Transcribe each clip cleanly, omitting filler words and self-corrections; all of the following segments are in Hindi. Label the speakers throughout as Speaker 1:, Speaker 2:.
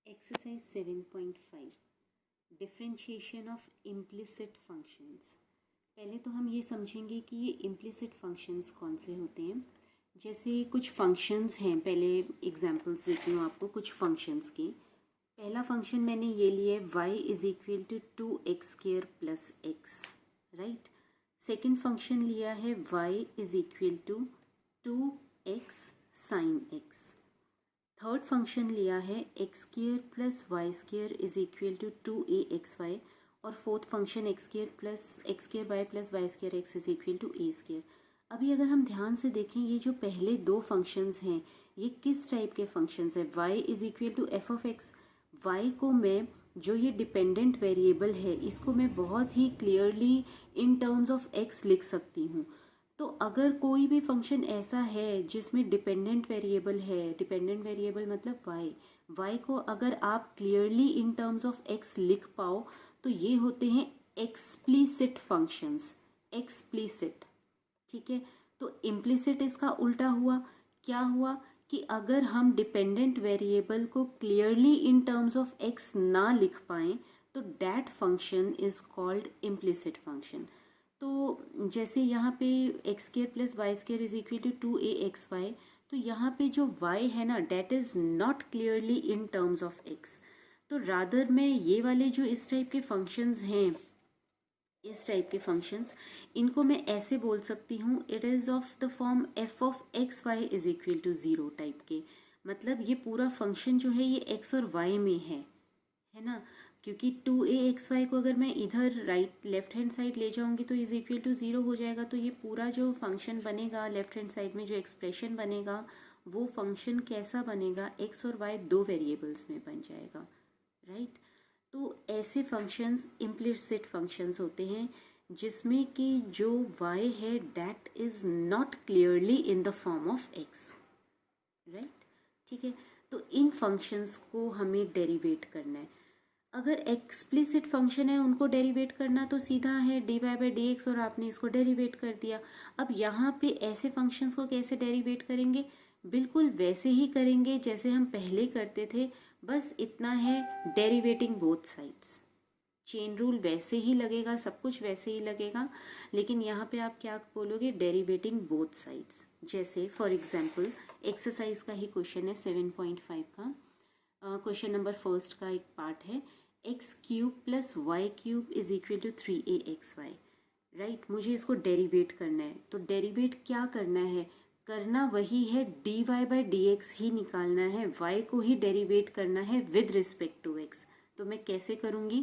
Speaker 1: Exercise 7.5 differentiation of implicit functions. पहले तो हम ये समझेंगे कि ये इम्प्लिसिट फंक्शंस कौन से होते हैं। जैसे कुछ फंक्शंस हैं, पहले एग्जांपल्स देती हूँ आपको कुछ फंक्शंस की। पहला फंक्शन मैंने ये लिया है y is equal to 2x² plus x, right. Second function लिया है y is equal to 2x sine x. Third function लिया है x² plus y² is equal to 2axy और fourth function x² y plus y² x is equal to a²। अभी अगर हम ध्यान से देखें, ये जो पहले दो फंक्शंस हैं ये किस टाइप के फंक्शंस हैं। y is equal to f of x. y को मैं, जो ये डिपेंडेंट वेरिएबल है, इसको मैं बहुत ही clearly in terms of x लिख सकती हूँ। तो अगर कोई भी फंक्शन ऐसा है जिसमें डिपेंडेंट वेरिएबल है, डिपेंडेंट वेरिएबल मतलब y को अगर आप clearly in terms of x लिख पाओ तो ये होते हैं एक्सप्लिसिट फंक्शंस। एक्सप्लिसिट, ठीक है। तो इम्प्लिसिट इसका उल्टा हुआ। क्या हुआ कि अगर हम डिपेंडेंट वेरिएबल को clearly in terms of x ना लिख पाएं तो that function is called implicit function. तो जैसे यहाँ पे x² plus y² is equal to 2axy, तो यहाँ पे जो y है ना, that is not clearly in terms of x। तो रादर में ये वाले जो इस टाइप के फंक्शंस हैं, इस टाइप के फंक्शंस, इनको मैं ऐसे बोल सकती हूँ, it is of the form f of x y is equal to 0 type के। मतलब ये पूरा फंक्शन जो है ये x और y में है ना, क्योंकि 2axy को अगर मैं इधर राइट लेफ्ट हैंड साइड ले जाऊंगी तो इज इक्वल टू 0 हो जाएगा। तो ये पूरा जो फंक्शन बनेगा लेफ्ट हैंड साइड में, जो एक्सप्रेशन बनेगा वो फंक्शन कैसा बनेगा, x और y दो वेरिएबल्स में बन जाएगा, राइट। तो ऐसे फंक्शंस इम्प्लिसिट फंक्शंस होते हैं जिसमें कि जो y है that is not clearly in the form of x, right, ठीक है। तो इन फंक्शंस को हमें डेरिवेट करना है। अगर एक्सप्लिसिट फंक्शन है उनको डेरिवेट करना तो सीधा है dy बाई डी एक्स, और आपने इसको डेरिवेट कर दिया। अब यहाँ पे ऐसे फंक्शंस को कैसे डेरिवेट करेंगे, बिल्कुल वैसे ही करेंगे जैसे हम पहले करते थे, बस इतना है डेरिवेटिंग बोथ साइड्स। चेन रूल वैसे ही लगेगा, सब कुछ वैसे ही लगेगा, लेकिन यहाँ पे आप क्या बोलोगे, डेरिवेटिंग बोथ साइड्स। जैसे फॉर एग्जांपल एक्सरसाइज का ही क्वेश्चन है 7.5 का, क्वेश्चन नंबर फर्स्ट का एक पार्ट है, x³ plus y³ is equal to 3axy, right. मुझे इसको डेरिवेट करना है। तो डेरिवेट क्या करना है, करना वही है dy बाई डी एक्स ही निकालना है, y को ही डेरिवेट करना है विद रिस्पेक्ट टू x। तो मैं कैसे करूँगी,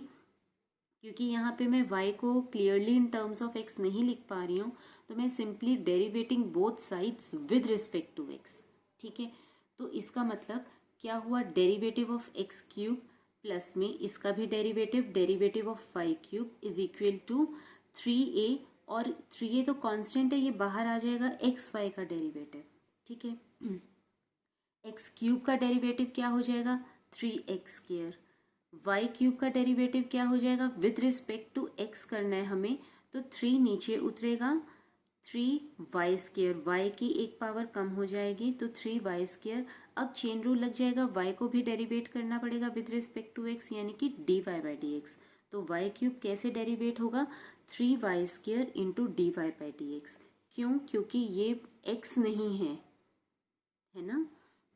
Speaker 1: क्योंकि यहाँ पे मैं y को clearly in terms of x नहीं लिख पा रही हूँ, तो मैं simply derivating both sides with respect to x, ठीक है। तो इसका मतलब क्या हुआ, डेरिवेटिव ऑफ x³ प्लस में इसका भी derivative of y³ is equal to 3a, और 3a तो कांस्टेंट है, ये बाहर आ जाएगा, xy का डेरिवेटिव, ठीक है। x³ का डेरिवेटिव क्या हो जाएगा, 3x²। y³ का डेरिवेटिव क्या हो जाएगा, विद रिस्पेक्ट टू x करना है हमें, तो 3 नीचे उतरेगा, 3y², y की एक पावर कम हो जाएगी तो 3y²। अब चेन रूल लग जाएगा, y को भी डेरिवेट करना पड़ेगा विद रिस्पेक्ट टू x, यानी कि dy बाई डी एक्स। तो y³ कैसे डेरिवेट होगा, 3y² into dy by d x. क्यों, क्योंकि ये x नहीं है ना।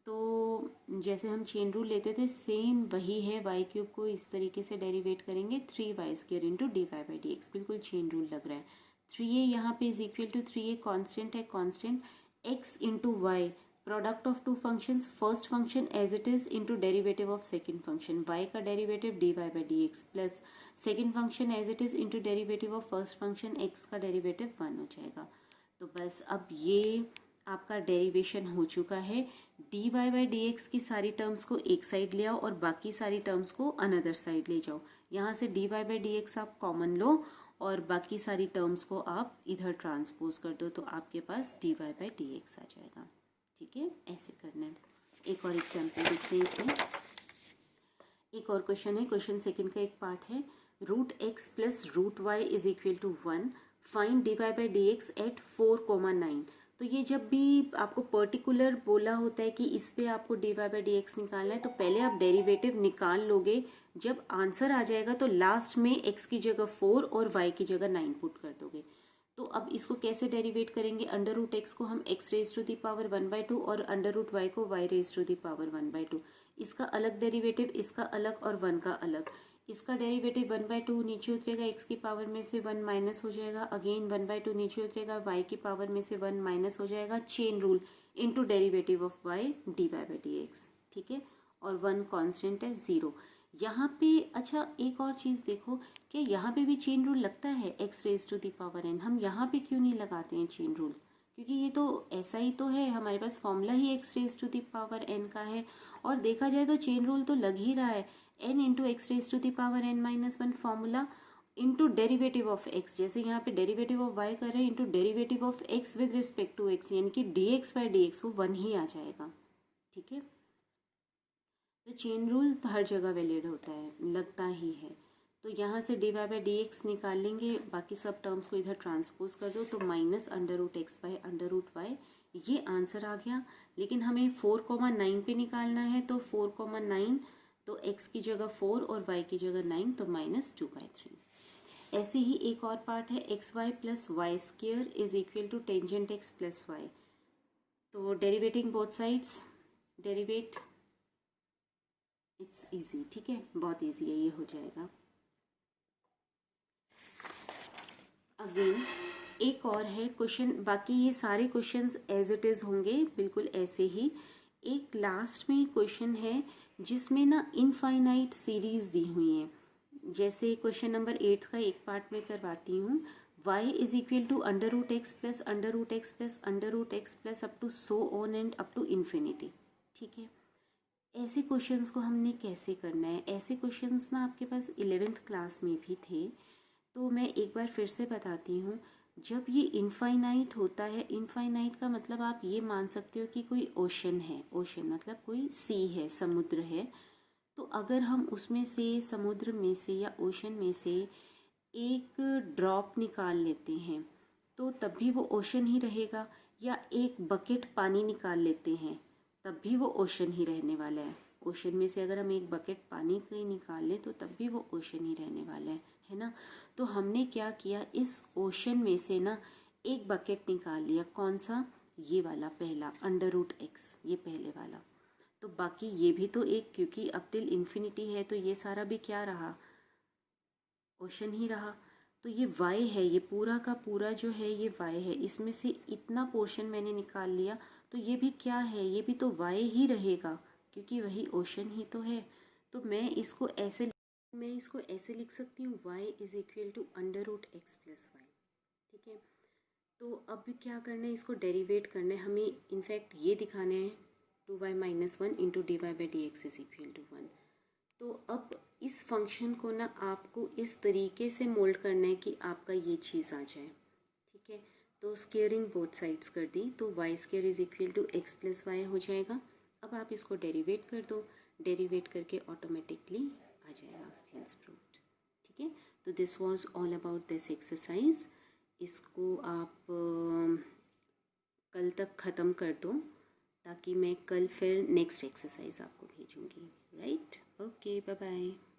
Speaker 1: तो जैसे हम चेन रूल लेते थे सेम वही है, y³ को इस तरीके से डेरिवेट करेंगे, 3y² into dy by d x, बिल्कुल चेन रूल लग रहा है। 3a यहाँ पे is equal to 3a constant है, constant x into y, product of two functions, first function as it is into derivative of second function, y का derivative dy by d x, plus second function as it is into derivative of first function, x का डेरिवेटिव 1 हो जाएगा। तो बस अब ये आपका डेरिवेशन हो चुका है। dy बाई डी एक्स की सारी टर्म्स को एक साइड ले आओ और बाकी सारी टर्म्स को अनदर साइड ले जाओ। यहाँ से dy बाई डी एक्स आप कॉमन लो और बाकी सारी टर्म्स को आप इधर ट्रांसपोज कर दो, तो आपके पास dy बाई डी एक्स आ जाएगा, ठीक है। ऐसे करना है। एक और एग्जाम्पल देखते हैं इसमें। एक और क्वेश्चन है, क्वेश्चन सेकंड का एक पार्ट है, √x plus √y is equal to 1, find dy by d x at 4, 9। तो ये जब भी आपको पर्टिकुलर बोला होता है कि इस पे आपको dy बाई डी एक्स निकालना है, तो पहले आप डेरिवेटिव निकाल लोगे। जब आंसर आ जाएगा तो लास्ट में x की जगह 4 और y की जगह 9 पुट कर दोगे। तो अब इसको कैसे डेरिवेट करेंगे? अंडर रूट एक्स को हम x raise to the power 1/2 और अंडर रूट वाई को y raise to the power 1/2। इसका अलग डेरिवेटिव, इसका अलग और 1 का अलग। इसका डेरिवेटिव 1/2 नीचे उतरेगा, x की पावर में से 1 माइनस हो जाएगा। अगेन 1/2 नीचे उतरेगा, y की पावर में से 1 माइनस हो जाएगा। Chain rule into derivative of y dy by d x, ठीक है। और 1 कांस्टेंट है 0 यहाँ पे। अच्छा एक और चीज़ देखो कि यहाँ पे भी चेन रूल लगता है x raise to the power n। हम यहाँ पे क्यों नहीं लगाते हैं चेन रूल? क्योंकि ये तो ऐसा ही तो है, हमारे पास फॉर्मूला ही x raise to the power n का है। और देखा जाए तो चेन रूल तो लग ही रहा है, n into x raise to the power n minus 1 formula into derivative of x। जैसे यहाँ पे डेरिवेटिव ऑफ y कर रहे हैं into derivative of x with respect to x, यानी कि dx बाई डी एक्स वो 1 ही आ जाएगा, ठीक है। तो चेन रूल तो हर जगह वैलिड होता है, लगता ही है। तो यहाँ से dy बाई डी एक्स निकाल लेंगे, बाकी सब टर्म्स को इधर ट्रांसपोज कर दो, तो minus under root x by under root y, ये आंसर आ गया। लेकिन हमें 4,9 पे निकालना है, तो 4,9 तो x की जगह 4 और y की जगह 9, तो -2/3। ऐसे ही एक और पार्ट है, x y plus y square is equal to tangent x plus y. तो derivating both sides, derivate it's easy, ठीक है, बहुत इजी है, ये हो जाएगा। अगेन एक और है क्वेश्चन, बाकी ये सारे क्वेश्चंस एज इट इज़ होंगे बिल्कुल ऐसे ही। एक लास्ट में क्वेश्चन है जिसमें ना इनफाइनाइट सीरीज दी हुई है। जैसे क्वेश्चन नंबर 8 का एक पार्ट में करवाती हूँ, y is equal to under root x plus under root x plus under root x plus up to so on and up to infinity, ठीक है। ऐसे क्वेश्चंस को हमने कैसे करना है? ऐसे क्वेश्चंस ना आपके पास 11th क्लास में भी थे, तो मैं एक बार फिर से बताती हूँ। जब ये इनफाइनाइट होता है, इनफाइनाइट का मतलब आप ये मान सकते हो कि कोई ओशन है, ओशन मतलब कोई सी है, समुद्र है। तो अगर हम उसमें से, समुद्र में से या ओशन में से एक ड्रॉप निकाल लेते हैं तो तब भी वो ओशन ही रहेगा, या एक बकेट पानी निकाल लेते हैं तब भी वो ओशन ही रहने वाला है। ओशन में से अगर हम एक बकेट पानी की निकाल लें तो तब भी वो ओशन ही रहने वाला है ना। तो हमने क्या किया, इस ओशन में से ना एक बकेट निकाल लिया। कौन सा? ये वाला पहला, अंडर रूट एक्स, ये पहले वाला। तो बाकी ये भी तो एक, क्योंकि अप टिल इन्फिनिटी है तो ये सारा भी क्या रहा, ओशन ही रहा। तो ये y है, ये पूरा का पूरा जो है ये y है, इसमें से इतना पोर्शन मैंने निकाल लिया, तो ये भी क्या है, ये भी तो y ही रहेगा, क्योंकि वही ओशन ही तो है। तो मैं इसको ऐसे लिख सकती हूँ, y is equal to under root x plus y, ठीक है। तो अब क्या करना है, इसको डेरिवेट करना है हमें। इनफैक्ट ये दिखाना है 2y minus 1 into d y by d x is equal to 1। तो अब इस फंक्शन को ना आपको इस तरीके से मोल्ड करना है कि आपका ये चीज़ आ जाए, ठीक है। तो स्केयरिंग बोथ साइड्स कर दी, तो y square is equal to x plus y हो जाएगा। अब आप इसको डेरिवेट कर दो, डेरिवेट करके ऑटोमेटिकली आ जाएगा, हेंस प्रूव्ड, ठीक है। तो this was all about this exercise. इसको आप कल तक ख़त्म कर दो, ताकि मैं कल फिर नेक्स्ट एक्सरसाइज आपको भेजूँगी, राइट। Okay, bye bye.